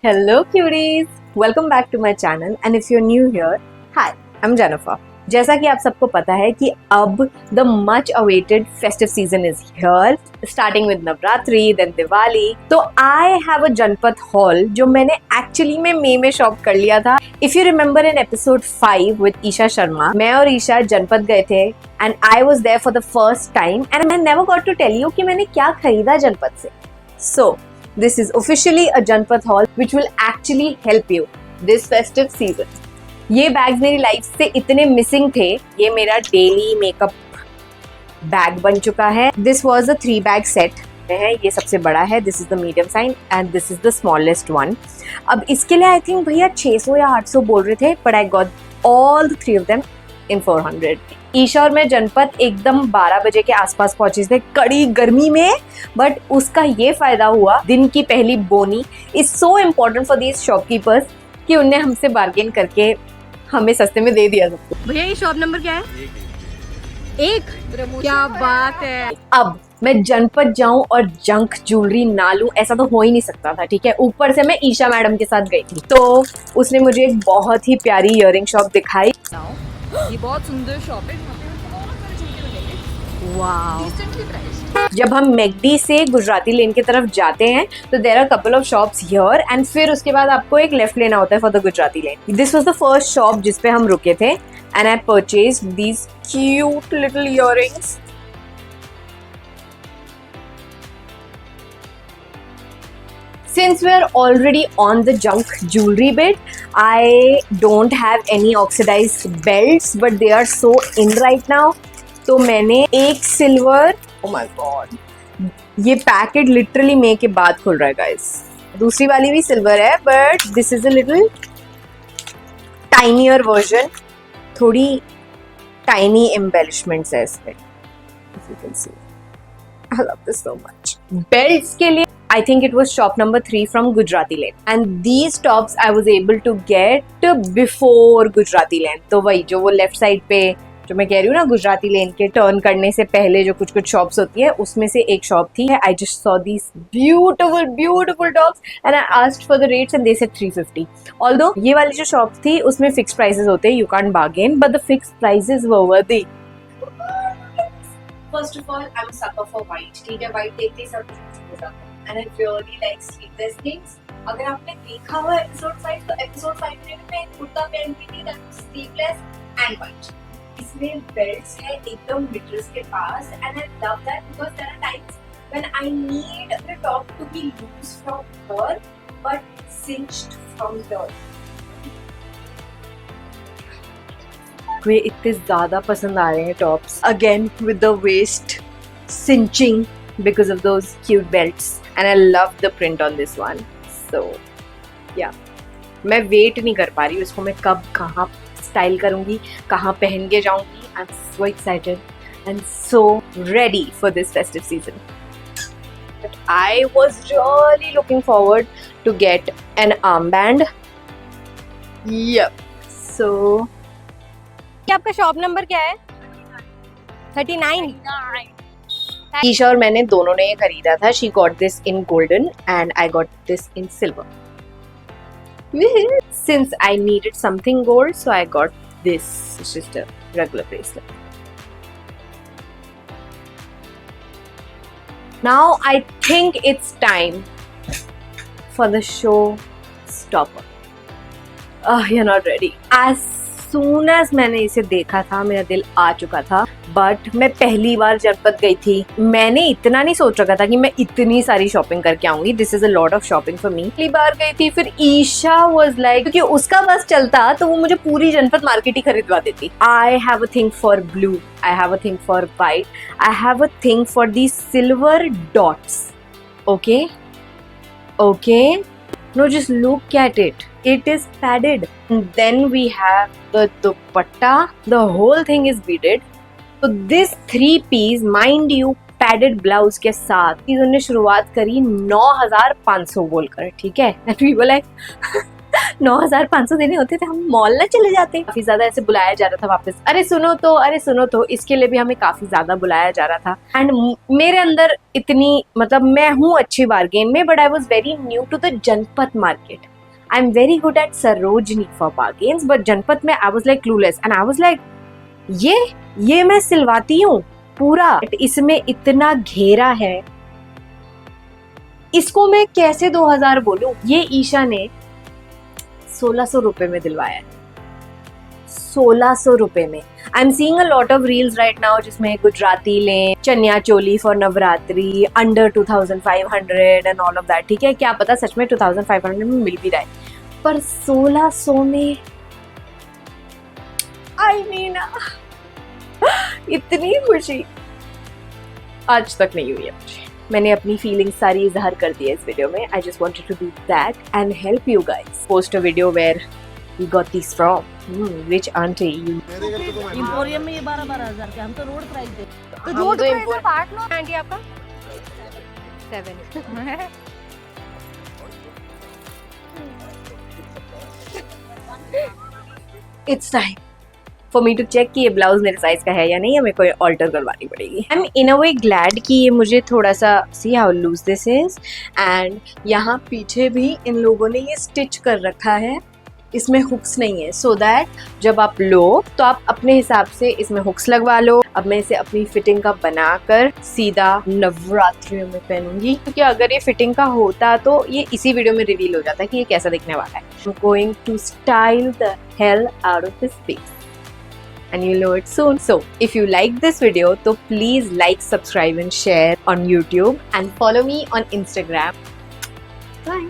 Hello cuties! Welcome back to my channel and if you're new here, hi, I'm Jennifer. जैसा कि आप सबको पता है कि अब the much awaited festive season is here, starting with Navratri, then Diwali. तो I have a Janpath haul जो मैंने actually में मई में शॉप कर लिया था. If you remember in episode 5 with Isha Sharma, मैं और ईशा जनपथ गए थे and I was there for the first time and I never got to tell you कि मैंने क्या खरीदा जनपथ से. So this is officially a Janpath haul which will actually help you this festive season. ये बैग्स मेरी life से इतने missing थे. ये मेरा डेली मेकअप बैग बन चुका है. This was a 3 bag set है. ये सबसे बड़ा है. This is the medium size and this is the smallest one. अब इसके लिए आई थिंक भैया 600 या 800 बोल रहे थे but I got all the 3 of them in 400. Isha और मैं जनपथ एकदम 12 बजे के आसपास पहुंचे थे कड़ी गर्मी में. बट उसका ये फायदा हुआ, दिन की पहली बोनी is so important for these shopkeepers कि उनने हमसे बार्गेन करके हमें सस्ते में दे दिया सबको. भैया ये शॉप नंबर क्या है? एक. क्या बात है. अब मैं जनपथ जाऊं और जंक ज्वेलरी ना लूं ऐसा तो हो ही नहीं सकता था. ठीक है, ऊपर से मैं ईशा मैडम के साथ गई थी तो उसने मुझे एक बहुत ही प्यारी इयररिंग शॉप दिखाई. ये बहुत सुंदर शॉप है. वाव. जब हम मैकडी से गुजराती लेन की तरफ जाते हैं तो there are couple of shops here and फिर उसके बाद आपको एक लेफ्ट लेना होता है for the Gujarati lane. This was the first shop जिस पे हम रुके थे and I purchased these cute little earrings. Since we are already on the junk jewelry bit, I don't have any oxidized belts, but they are so in right now. तो मैंने एक silver, oh my god, ये packet literally मई के बाद खुल रहा है guys. दूसरी वाली भी सिल्वर है but this is a little tinier version. थोड़ी टाइनी एम्बेलिशमेंट्स है इस पे. If you can see, I love this so much. Belts के लिए I think it was shop number 3 from Gujarati Lane and these tops I was able to get before Gujarati Lane. तो वही जो वो left side पे जो मैं कह रही हूँ ना गुजराती लेन के टर्न करने से पहले जो कुछ कुछ शॉप्स होती है उसमें से एक शॉप थी. I just saw these beautiful tops and I asked for the rates and they said 350. Although ये वाली जो शॉप थी उसमें fixed prices होते हैं, you can't bargain, but the fixed prices were worthy. First of all, I'm a sucker for white. ठीक है, white देखते ही सब कुछ हो and I really like sleeveless things. अगर आपने देखा हुआ episode 5 तो episode 5 में मैं एक कुर्ता पहन की थी that was sleeveless and white. इसमें belts है एकदम middles के पास and I love that because there are times when I need the top to be loose from here but cinched from here. मुझे इतने ज़्यादा पसंद आ रहे हैं tops. Again with the waist cinching because of those cute belts and I love the print on this one. So yeah, मैं wait नहीं कर पा रही हूँ इसको मैं कब कहाँ स्टाइल करूँगी, कहाँ पहन के जाऊँगी. I'm so excited and so ready for this festive season. But I was really looking forward to get an armband. Yep. So आपका शॉप नंबर क्या है? 39. ईशा और मैंने दोनों ने ये खरीदा था. She got this in golden and I got this in silver. Since I needed something gold, so I got this. It's just a regular bracelet. Now I think it's time for the showstopper. You're not ready. As soon as मैंने इसे देखा था मेरा दिल आ चुका था. But मैं पहली बार जनपथ गई थी. मैंने इतना नहीं सोच रखा था कि मैं इतनी सारी शॉपिंग करके आऊंगी. This is a lot of shopping for me. पहली बार गई थी फिर ईशा वाज लाइक क्योंकि उसका बस चलता तो वो मुझे पूरी जनपथ मार्केट ही खरीदवा देती. I have a thing for blue, I have a thing for white, I have a thing for the silver dots. Okay okay, no, just look at it. It is padded. And then we have the dupatta. The whole thing is beaded. So this 3-piece, mind you, padded blouse के साथ इन्होंने शुरुआत करी 9,500 बोलकर. ठीक है, and we were like 9,500 देने होते थे हम मॉल ना चले जाते. काफी ज्यादा ऐसे बुलाया जा रहा था वापस. अरे सुनो तो इसके लिए भी हमें काफी ज्यादा बुलाया जा रहा था. एंड मेरे अंदर इतनी मतलब मैं हूँ अच्छी बार्गेन में but I was very new to the Janpath market. I'm very good at Sarojini for bargains, but Janpath में I was like clueless and I was like ये मैं सिलवाती हूँ पूरा, इसमें इतना घेरा है, इसको मैं कैसे 2000 बोलूं। ये ईशा ने 1600 रुपए में दिलवाया है, 1600 रुपए में। I am seeing a lot of reels right now जिसमें गुजराती लें, chaniya choli for Navratri under 2500 and all of that. ठीक है, क्या पता सच में 2500 में मिल भी रहा है, पर 1600 में आई मीन इतनी खुशी आज तक नहीं हुई है मुझे। मैंने अपनी फीलिंग्स सारी इजहार कर दी है इस वीडियो में। I just wanted to do that and help you guys post a video where we got this from which aunty you. Emporium में ये 12,000 के, हम तो रोड प्राइस दे। तो रोड प्राइस है 8 लो आंटी आपका 7 it's time for me to check कि ये ब्लाउज मेरे साइज का है या नहीं, या मेरे को ऑल्टर करवानी पड़ेगी। I am in a way glad कि ये मुझे थोड़ा सा, see how lose this is, and यहाँ पीछे भी इन लोगों ने ये स्टिच कर रखा है, इसमें हुक्स नहीं है, सो दैट जब आप लो तो आप अपने हिसाब से इसमें हुक्स लगवा लो। अब मैं इसे अपनी फिटिंग का बनाकर सीधा नवरात्रियों में पहनूंगी, क्योंकि अगर ये फिटिंग का होता तो ये इसी वीडियो में रिवील हो जाता कि ये कैसा दिखने वाला है। I am going to style the hell out of this piece and you'll know it soon. So if you like this video, so please like, subscribe and share on YouTube and follow me on Instagram. Bye.